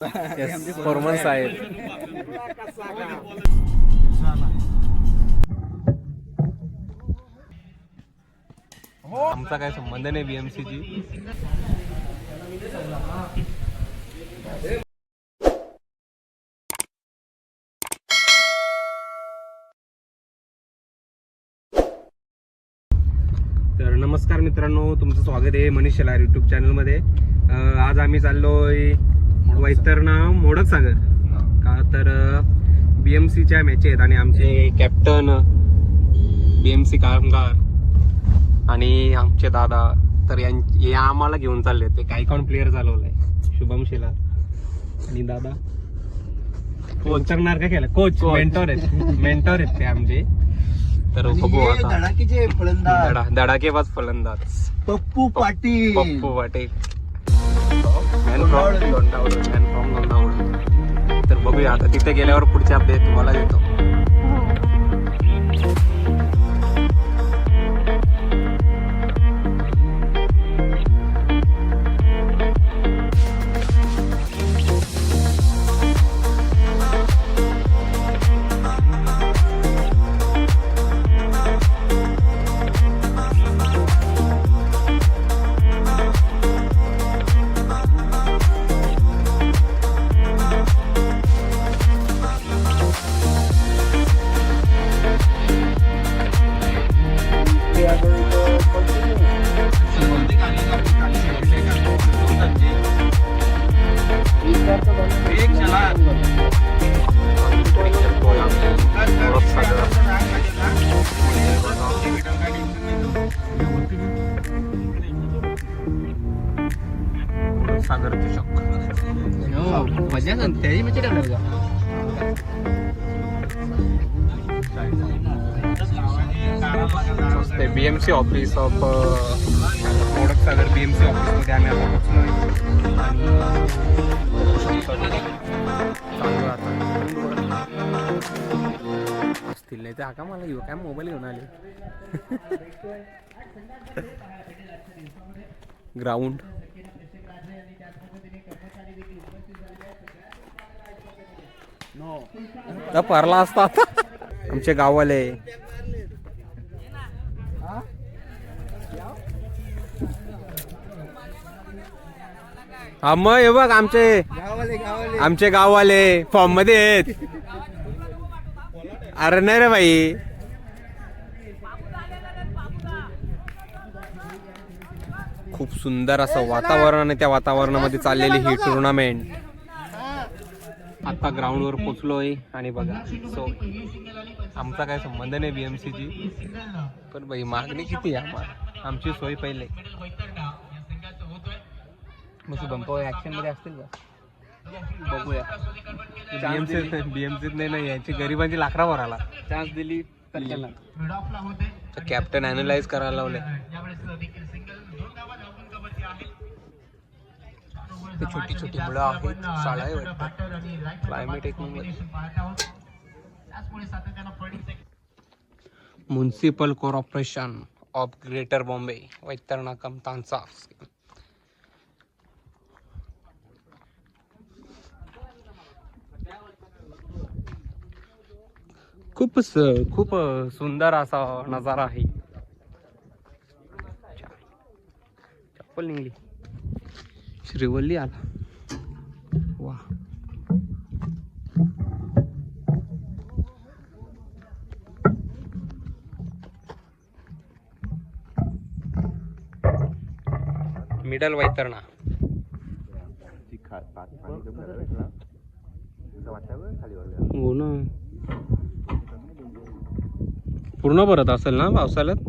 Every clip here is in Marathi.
परफॉर्मन्स आहे. आमचा काय संबंध नाही BMC ची. तर नमस्कार मित्रांनो, तुमचं स्वागत आहे मनीष शेलार यूट्यूब चॅनलमध्ये. आज आम्ही चाललोय वैतरणा मोडकसागर का तर BMCच्या मॅच आहेत आणि आमचे कॅप्टन BMC कामगार आणि आमचे दादा तर हे आम्हाला घेऊन चालले. ते कायकॉन प्लेअर चालवलाय शुभम शेलार आणि दादा उतरणार का केलं कोच मेंटॉर आहेत ते आमचे. तर बघू आता धडाकीचे फलंदाज धडाकेबाज फलंदाज पप्पू पाटील. Man from Londhaval. तर बघूया आता तिथे गेल्यावर पुढचे अपडेट तुम्हाला देतो. सागर चषक मजा त्याही मॅच ठेवणार का BMC office of Modaksagar BMC ऑफिसमध्ये आम्ही आता पोहोचलो असतील नाही ते आका मला घेऊ काय मोबाईल घेऊन आले. ग्राउंड परला असता आता आमचे गाववाले. हा मग हे बघ आमचे गाववाले फॉर्म मध्ये आहेत. अरे नाही रे भाई, खूप सुंदर असं वातावरण आणि त्या वातावरणामध्ये चाललेली ही टुर्नामेंट. आता ग्राउंडवर पोचलोय आणि बघा सो आमचा काय संबंध नाही BMC ची, पण भाई मागणी किती आहे आम्हाला. आमची सोय पहिले मग बंप ऍक्शन मध्ये असतील का बघूया. BMC नाही यांची गरिबांची लाकडावर आला चान्स दिली तर कॅप्टन अॅनलाइज करायला लावले. छोटी छोटी मुलं आहेत, शाळा आहे वाटतं. क्लायमेट एक number. Municipal Corporation of Greater Bombay Vaitarna cum Tansa. खूप सुंदर असा नजारा आहे. चप्पल निघली. श्रीवल्ली आला. वा मिडल वैतरणा. हो ना, पूर्ण भरत असेल ना पावसाळ्यात.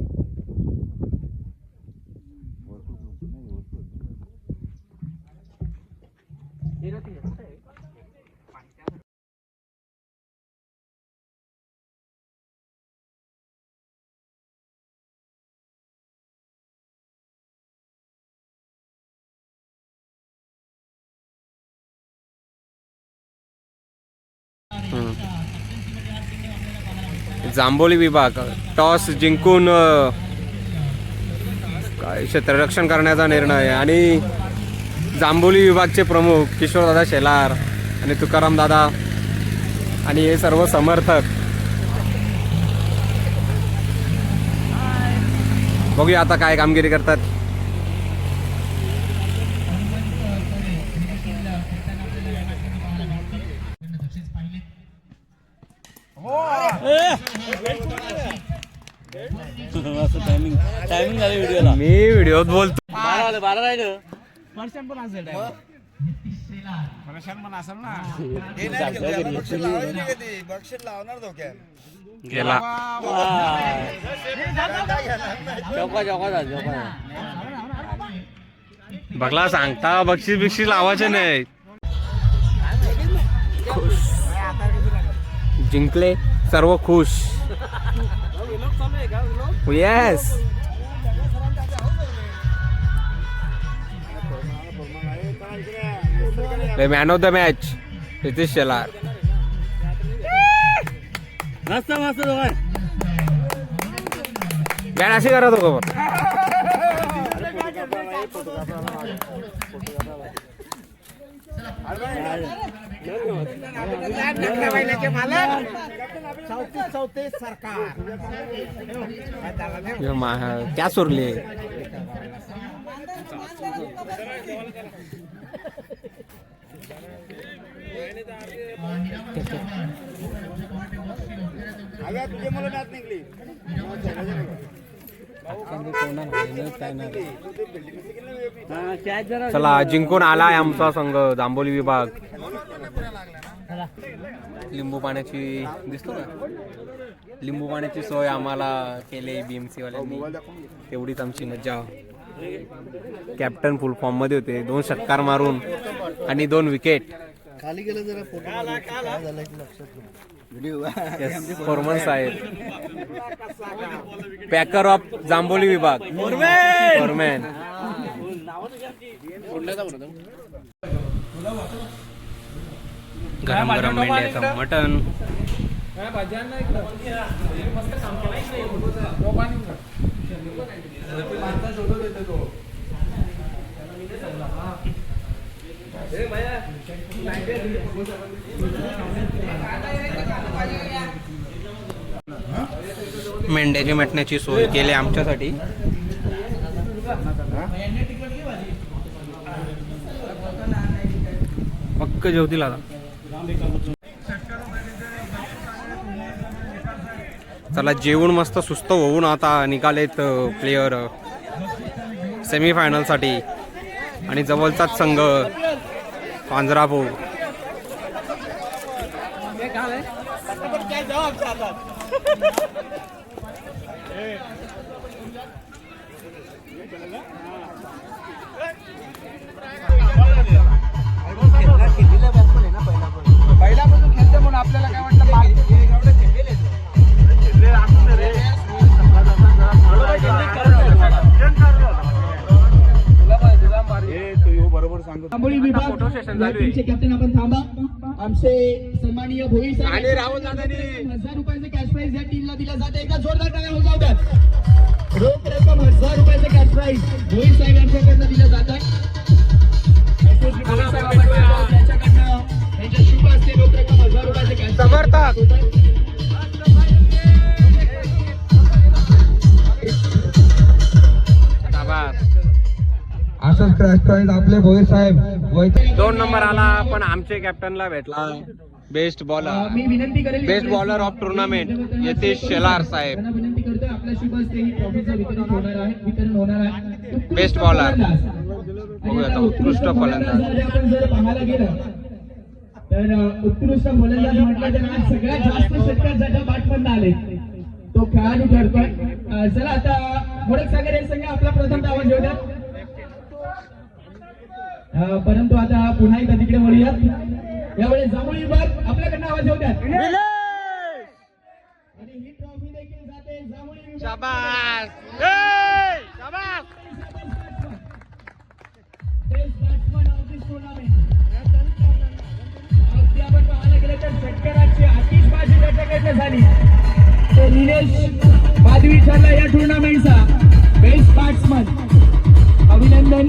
जांभोली विभाग टॉस जिंकून काय क्षेत्ररक्षण करण्याचा निर्णय आणि जांभोली विभागचे प्रमुख किशोरदादा शेलार आणि तुकाराम दादा आणि हे सर्व समर्थक. बघूया आता काय कामगिरी करतात. टायमिंग झालं व्हिडिओला. मी व्हिडिओत बोलतो. 12 राहिलं. गेला बघला सांगता बक्षीस बिक्षीस लावायचे नाही. जिंकले सर्व खुश. Yes man of the match Nitish Shelar. मस्त मस्त बॅन अशी करत होतो. क्या सोरले चला जिंकून आलाय आमचा संघ जांभोली विभाग. लिंबू पाण्याची दिसतो ना, लिंबू पाण्याची सोय आम्हाला केली BMC वाल्यांनी. तेवढीच आमची मज्जा. कॅप्टन फुल फॉर्म मध्ये होते. 2 षटकार मारून आणि 2 विकेट. खाली गेलं जरा परफॉर्मन्स आहेत. पॅकर ऑफ जांभोली विभाग फोरमॅन. गरम गरम मेंढ्याचं मटण. मेंढ्याची मटण्याची सोय केली आमच्यासाठी. पक्क जेवतील आता. चला जेवून मस्त सुस्त होऊन आता निघालेत प्लेयर सेमीफायनल साठी. आणि जवळचाच संघ पांजरापूर. पहिल्यापासून खेळते म्हणून आपल्याला काय वाटलं जांभोली विभाग टीमचे कॅप्टन आपण थांबा. आमचे सन्माननीय भोई साहेब आणि राहुल दादांनी 1000 रुपयाचे कॅश प्राइज या टीमला दिला जाते. एका जोरदार टाळ्या होऊ द्या. रोख रक्कम 1000 रुपयाचे कॅश प्राइज भोई साहेब यांच्याकडनं दिलं जात आहे. त्यांच्याकडनं त्यांच्या शुभ हस्ते रोख रक्कम 1000 रुपयाचे कॅश समर्थक असंच क्रॅश प्राइज आपले भोई साहेब 2 नंबर आला पण आमचे कॅप्टनला भेटला बेस्ट बॉलर. मी विनंती करेल best bowler of tournament Nitish Shelar साहेब. विनंती करतोय आपल्या शुभ हस्ते ही ट्रॉफीचं वितरण होणार आहे. Best bowler. बघूया उत्कृष्ट फलंदाज. आपण जर पाहायला गेलं तर उत्कृष्ट फलंदाज म्हटलं तर आज सगळ्यात जास्त षटकार ज्याच्या बॅटमधून आले तो खेळाडू ठरतोय. चला आता मोडक सागर हे संघ आपला प्रथम आवाज घेऊ द्या. परंतु आता पुन्हा एकदा तिकडे वळूयात. यावेळेस जांभोली विभाग आपल्याकडनं आवाज घेऊ द्या. आणि ही ट्रॉफी देखील जाते जांभोली विभाग. आपण पाहायला गेलं तर षटकाराची आतिषबाजी त्याच्याकडनं झाली. तो निलेश माधवी ठरला या टुर्नामेंटचा बेस्ट बॅट्समन. अभिनंदन.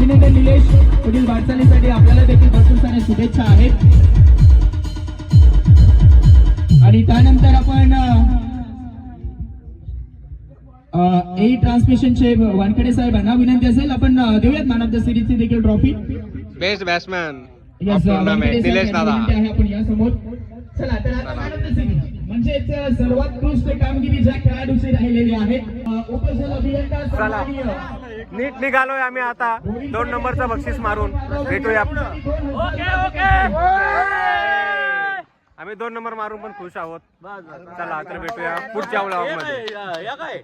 अभिनंदन निलेश. पुढील वाटचालीसाठी आपल्याला देखील भरपूर साऱ्या शुभेच्छा आहेत. आणि त्यानंतर आपण ए ट्रान्समिशनचे वानखेडे साहेबांना विनंती असेल आपण देऊयात मॅन ऑफ द सिरीजची देखील trophy. Best batsman Yes, tournament Nilesh दादा. विनंती आहे आपण या समोर. चला तर आता मॅन ऑफ द सिरीज म्हणजेच सर्वोत्कृष्ट कामगिरी ज्या खेळाडूची राहिलेली आहे उपजल अभियंता सन्माननीय नीट निघालोय आम्ही आता 2 नंबरचं बक्षीस मारून भेटूया. आम्ही 2 नंबर मारून पण खुश आहोत. चला तर भेटूया पुढच्या व्लॉग मध्ये.